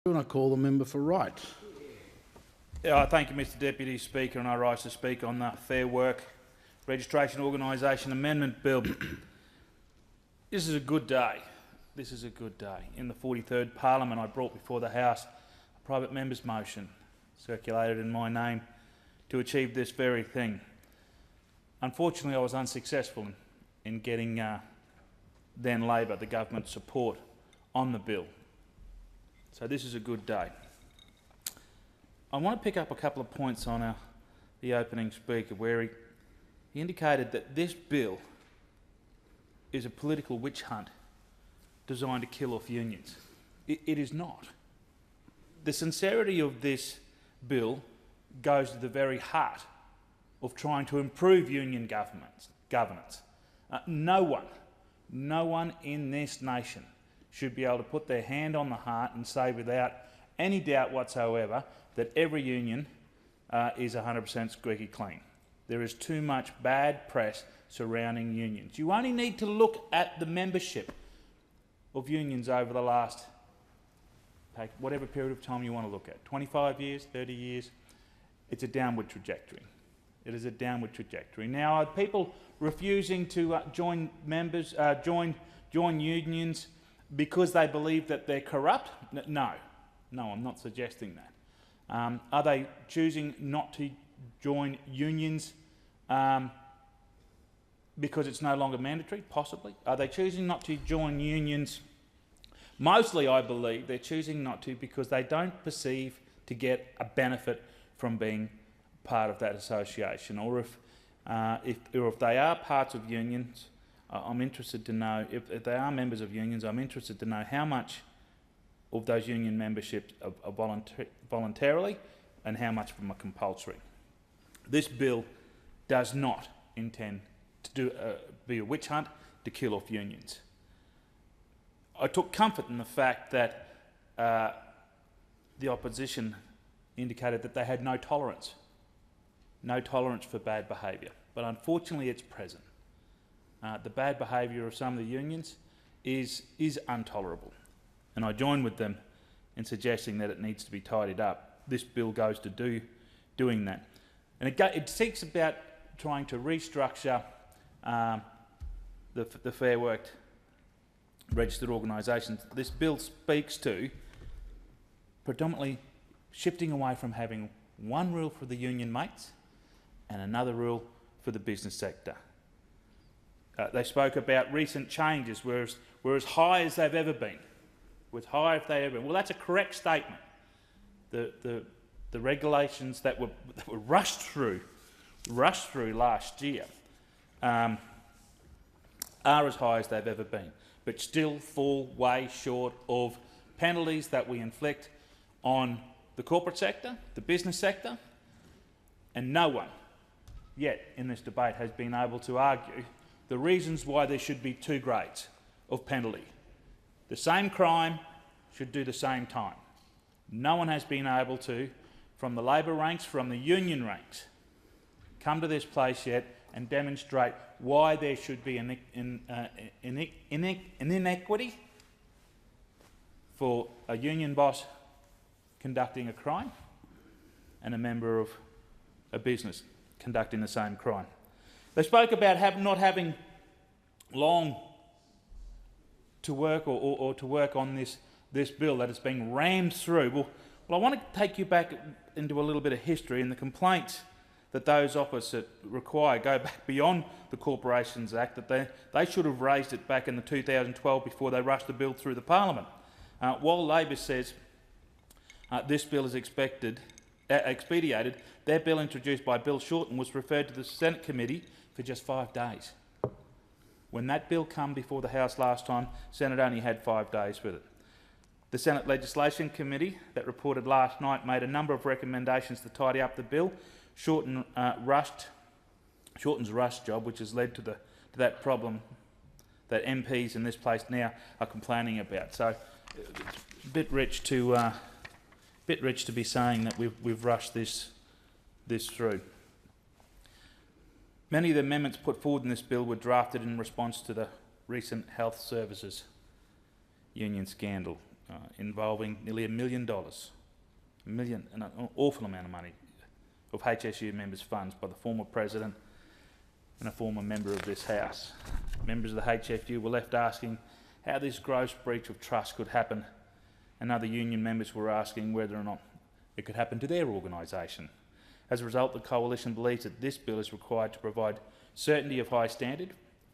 And I call the member for Wright. Thank you, Mr Deputy Speaker, and I rise to speak on the Fair Work Registration Organisation Amendment Bill. This is a good day. This is a good day. In the 43rd Parliament, I brought before the House a private member's motion circulated in my name to achieve this very thing. Unfortunately, I was unsuccessful in getting then Labor, the government, support on the bill. So this is a good day. I want to pick up a couple of points on the opening speaker where he indicated that this bill is a political witch hunt designed to kill off unions. It is not. The sincerity of this bill goes to the very heart of trying to improve union governance. No one in this nation should be able to put their hand on the heart and say without any doubt whatsoever that every union is 100% squeaky clean. There is too much bad press surrounding unions. You only need to look at the membership of unions over the last, take whatever period of time you want to look at, 25 years, 30 years, it's a downward trajectory. It is a downward trajectory. Now, are people refusing to join unions because they believe that they're corrupt? No, I'm not suggesting that. Are they choosing not to join unions because it's no longer mandatory? Possibly. Are they choosing not to join unions? Mostly, I believe they're choosing not to because they don't perceive to get a benefit from being part of that association, or if they are parts of unions, I'm interested to know, if they are members of unions, I'm interested to know how much of those union memberships are voluntarily and how much from a compulsory. This bill does not intend to be a witch hunt to kill off unions. I took comfort in the fact that the opposition indicated that they had no tolerance for bad behaviour, but unfortunately it's present. The bad behaviour of some of the unions is intolerable, and I join with them in suggesting that it needs to be tidied up. This bill goes to doing that, and it seeks about trying to restructure the Fair Work registered organisations. This bill speaks to predominantly shifting away from having one rule for the union mates and another rule for the business sector. They spoke about recent changes were as high as they've ever been. Well, that's a correct statement. The regulations that were rushed through last year are as high as they've ever been, but still fall way short of penalties that we inflict on the corporate sector, the business sector, and no one yet in this debate has been able to argue the reasons why there should be two grades of penalty. The same crime should do the same time. No one has been able to, from the Labor ranks, from the union ranks, come to this place yet and demonstrate why there should be an inequity for a union boss conducting a crime and a member of a business conducting the same crime. They spoke about not having long to work or to work on this bill that is being rammed through. Well, I want to take you back into a little bit of history, and the complaints that those opposite require go back beyond the Corporations Act, that they should have raised it back in the 2012 before they rushed the bill through the Parliament. While Labor says this bill is expedited, their bill introduced by Bill Shorten was referred to the Senate committee for just 5 days. When that bill came before the House last time, Senate only had 5 days with it. The Senate Legislation Committee that reported last night made a number of recommendations to tidy up the bill. Shorten's rush job, which has led to that problem that MPs in this place now are complaining about. So it's a bit rich to be saying that we've rushed this through. Many of the amendments put forward in this bill were drafted in response to the recent health services union scandal. involving nearly $1 million, an awful amount of money, of HSU members' funds by the former president and a former member of this House. Members of the HFU were left asking how this gross breach of trust could happen, and other union members were asking whether or not it could happen to their organisation. As a result, the Coalition believes that this bill is required to provide certainty of high standard,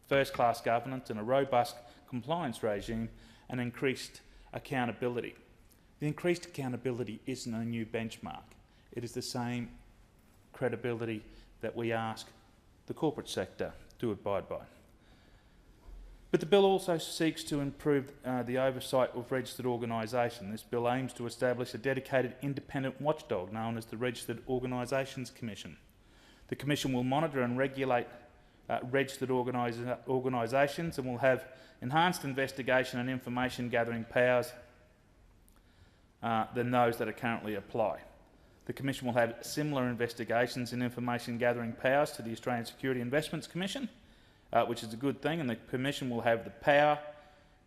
first-class governance and a robust compliance regime and increased accountability. The increased accountability isn't a new benchmark. It is the same credibility that we ask the corporate sector to abide by. But the bill also seeks to improve the oversight of registered organisations. This bill aims to establish a dedicated independent watchdog known as the Registered Organisations Commission. The Commission will monitor and regulate registered organisations and will have enhanced investigation and information gathering powers than those that are currently apply. The Commission will have similar investigations and information gathering powers to the Australian Security Investments Commission, which is a good thing, and the Commission will have the power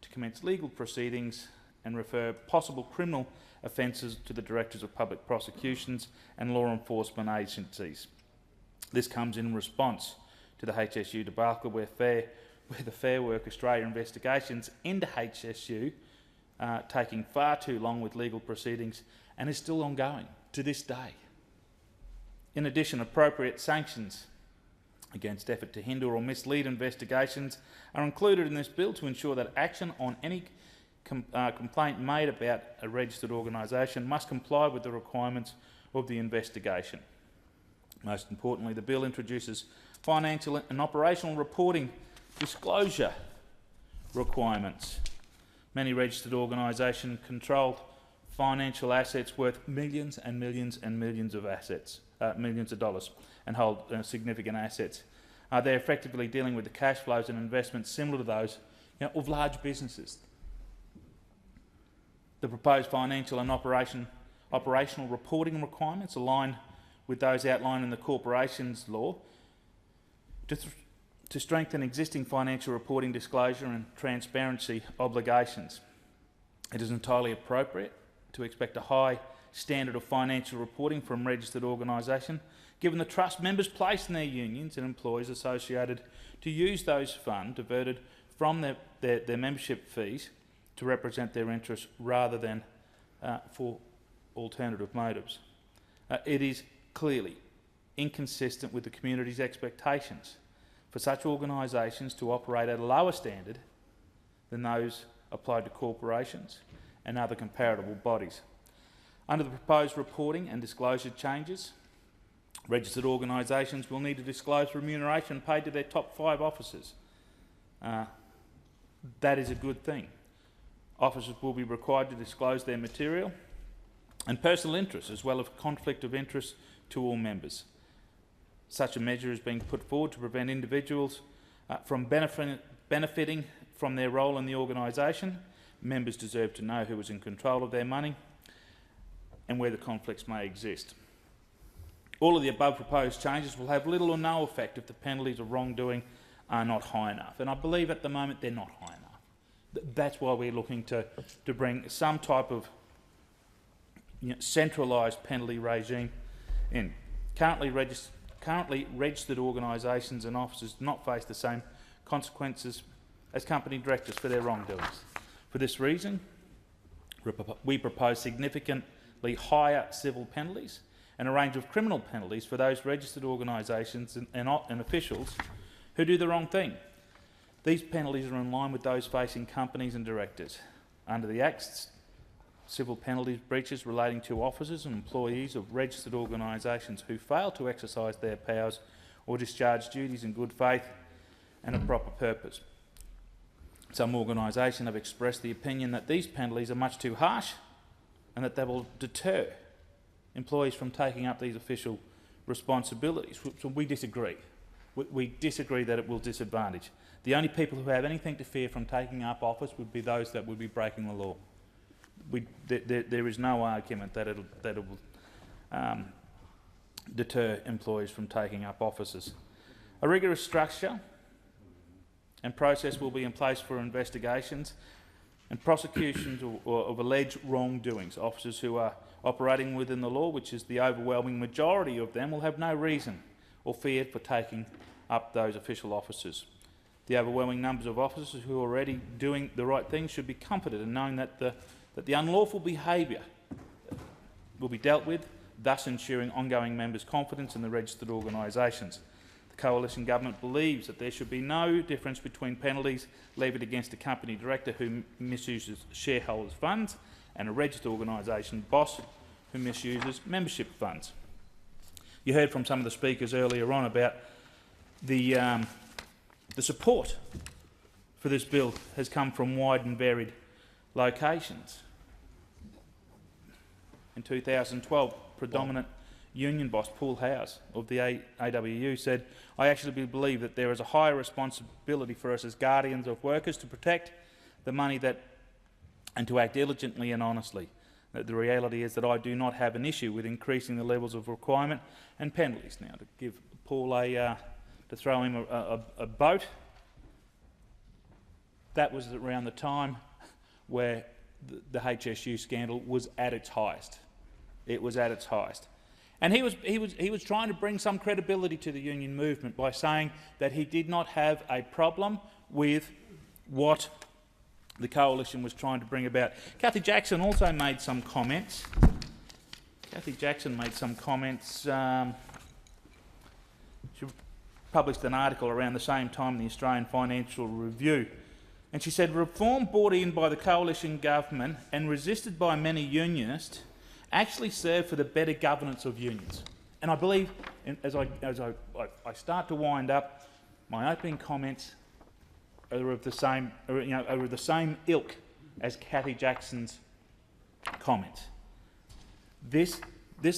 to commence legal proceedings and refer possible criminal offences to the Directors of Public Prosecutions and law enforcement agencies. This comes in response to the HSU debacle where the Fair Work Australia investigations into HSU taking far too long with legal proceedings and is still ongoing to this day. In addition, appropriate sanctions against effort to hinder or mislead investigations are included in this bill to ensure that action on any complaint made about a registered organisation must comply with the requirements of the investigation. Most importantly, the bill introduces financial and operational reporting disclosure requirements. Many registered organisations control financial assets worth millions and millions and millions of assets, millions of dollars, and hold significant assets. They're effectively dealing with the cash flows and investments similar to those of large businesses. The proposed financial and operational reporting requirements align with those outlined in the Corporations Law to strengthen existing financial reporting disclosure and transparency obligations. It is entirely appropriate to expect a high standard of financial reporting from registered organisation, given the trust members place in their unions and employees associated to use those funds diverted from their membership fees to represent their interests rather than for alternative motives. It is clearly inconsistent with the community's expectations for such organisations to operate at a lower standard than those applied to corporations and other comparable bodies. Under the proposed reporting and disclosure changes, registered organisations will need to disclose remuneration paid to their top 5 officers. That is a good thing. Officers will be required to disclose their material and personal interests, as well as conflict of interest to all members. Such a measure is being put forward to prevent individuals from benefiting from their role in the organisation. Members deserve to know who is in control of their money and where the conflicts may exist. All of the above proposed changes will have little or no effect if the penalties of wrongdoing are not high enough, and I believe at the moment they're not high enough. That's why we're looking to bring some type of centralised penalty regime in. Currently registered organisations and officers do not face the same consequences as company directors for their wrongdoings. For this reason, we propose significantly higher civil penalties and a range of criminal penalties for those registered organisations and officials who do the wrong thing. These penalties are in line with those facing companies and directors. Under the Act's civil penalties breaches relating to officers and employees of registered organisations who fail to exercise their powers or discharge duties in good faith and a proper purpose. Some organisations have expressed the opinion that these penalties are much too harsh and that they will deter employees from taking up these official responsibilities. So we disagree. We disagree that it will disadvantage. The only people who have anything to fear from taking up office would be those that would be breaking the law. There is no argument that it will deter employees from taking up offices. A rigorous structure and process will be in place for investigations and prosecutions of alleged wrongdoings. Officers who are operating within the law, which is the overwhelming majority of them, will have no reason or fear for taking up those official offices. The overwhelming numbers of officers who are already doing the right thing should be comforted in knowing that the unlawful behaviour will be dealt with, thus ensuring ongoing members' confidence in the registered organisations. The Coalition Government believes that there should be no difference between penalties levied against a company director who misuses shareholders' funds and a registered organisation boss who misuses membership funds. You heard from some of the speakers earlier on about the support for this bill has come from wide and varied locations. In 2012, predominant union boss Paul Howes of the AWU said, "I actually believe that there is a higher responsibility for us as guardians of workers to protect the money and to act diligently and honestly. The reality is that I do not have an issue with increasing the levels of requirement and penalties." Now, to give Paul to throw him a boat, that was around the time where the HSU scandal was at its highest. It was at its highest. And he was trying to bring some credibility to the union movement by saying that he did not have a problem with what the coalition was trying to bring about. Kathy Jackson also made some comments. Kathy Jackson made some comments. She published an article around the same time in the Australian Financial Review. And she said, reform brought in by the coalition government and resisted by many unionists actually served for the better governance of unions. And I believe, as I start to wind up, my opening comments are of the same, are of the same ilk as Kathy Jackson's comments. This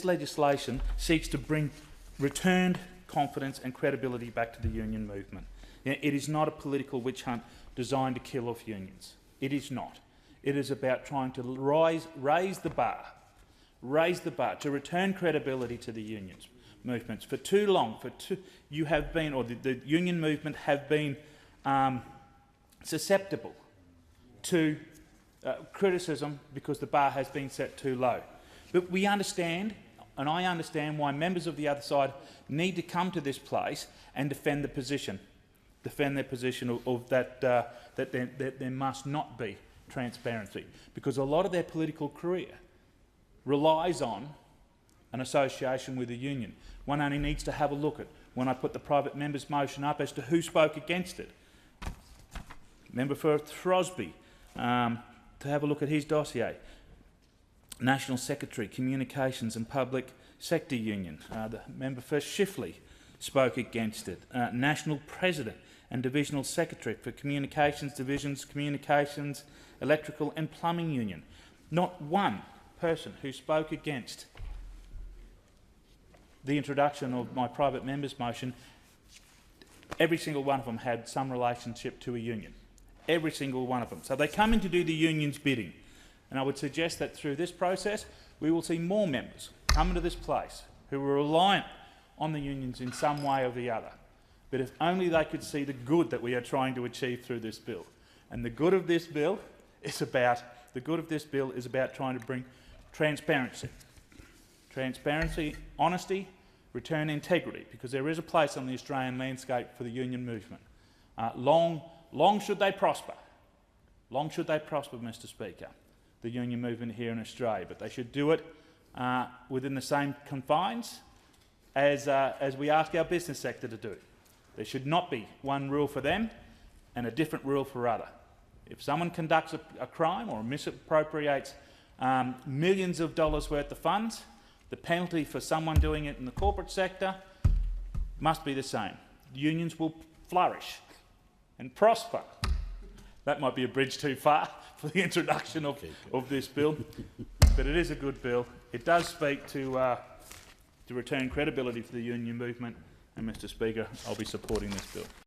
legislation seeks to bring returned confidence and credibility back to the union movement. It is not a political witch hunt designed to kill off unions. It is not. It is about trying to raise the bar, to return credibility to the unions movements. For too long, you have been, or the union movement have been susceptible to criticism because the bar has been set too low. But we understand, and I understand, why members of the other side need to come to this place and defend the position. Defend their position of that there must not be transparency, because a lot of their political career relies on an association with a union. One only needs to have a look at when I put the private members' motion up as to who spoke against it. Member for Throsby, to have a look at his dossier. National Secretary, Communications and Public Sector Union. The member for Shifley spoke against it. National President and Divisional Secretary for Communications Divisions, Communications, Electrical and Plumbing Union. Not one person who spoke against the introduction of my private members' motion. Every single one of them had some relationship to a union. Every single one of them. So they come in to do the union's bidding. And I would suggest that through this process, we will see more members come into this place who are reliant on the unions in some way or the other. But if only they could see the good that we are trying to achieve through this bill. And the good of this bill is about trying to bring transparency. Transparency, honesty, return integrity, because there is a place on the Australian landscape for the union movement. Long should they prosper. Long should they prosper, Mr. Speaker, the union movement here in Australia, but they should do it within the same confines as we ask our business sector to do. There should not be one rule for them and a different rule for other. If someone conducts a crime or misappropriates millions of dollars worth of funds, the penalty for someone doing it in the corporate sector must be the same. Unions will flourish and prosper. That might be a bridge too far for the introduction of this bill, but it is a good bill. It does speak to return credibility to the union movement, and Mr. Speaker, I'll be supporting this bill.